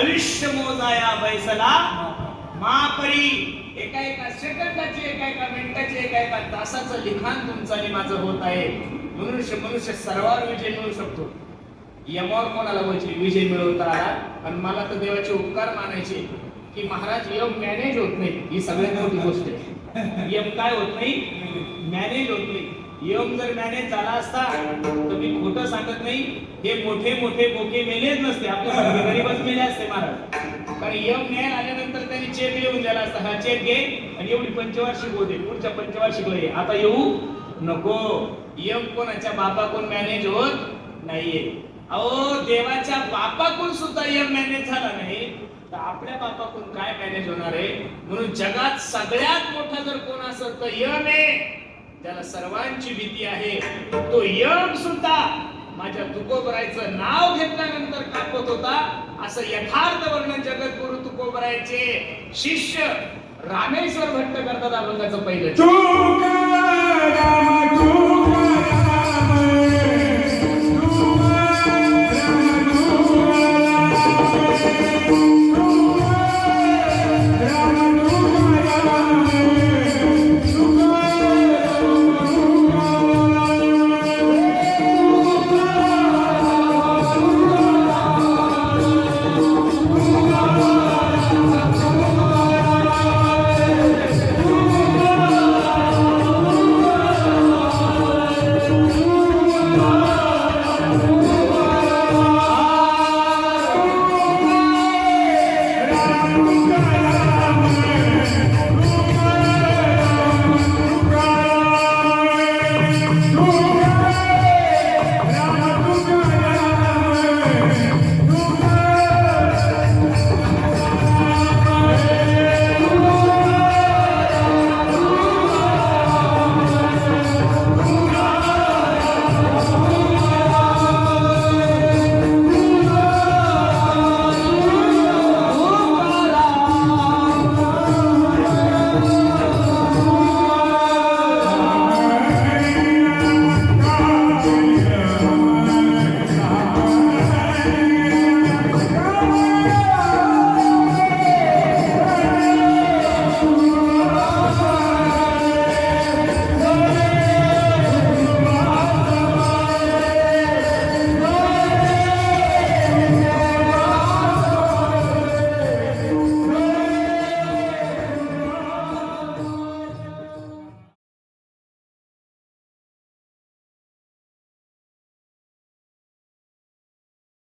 आयुष्य मोजाया बैसला मापरी. एका एका सेकंदाची, एका एका मिनिटाची, एका एका तासाचं लिखाण तुमचं आणि माझं होत आहे. मनुष्य सर्वांवर विजय मिळू शकतो. यमावर कोणाला विजय मिळवता आला. आणि मला तर देवाचे उपकार मानायचे की महाराज यम मॅनेज होत नाही. ही सगळ्यात मोठी गोष्ट आहे. यम काय होत नाही? मॅनेज होत नाही. यम जर मॅनेज झाला असता तर मी खोटं सांगत नाही, हे मोठे मोठे बोके मेलेच नसते, आपल्यासारखे गरीबच मेले असते महाराज. कारण यम न्याय आल्यानंतर त्यांनी चेक लिहून द्यायला असता, हा चेक घे आणि एवढी पंचवार्षिक होते, पुढच्या पंचवार्षिकला ये, आता येऊ नको. यम कोणाच्या बापाकडून मॅनेज होत नाहीये. अहो देवाच्या बापाकडून सुद्धा यम मॅनेज झाला नाही तर आपल्या बापाकडून काय मॅनेज होणार आहे. म्हणून जगात सगळ्यात मोठा जर कोण असेल तर यम आहे. त्याला सर्वांची भीती आहे. तो यम सुद्धा माझ्या तुकोबरायचं नाव घेतल्यानंतर कापत होता. असं यथार्थ वर्णन जगद्गुरु तुकोबरायचे शिष्य रामेश्वर भट्ट करतात. अभंगाचं पहिलं Hallelujah.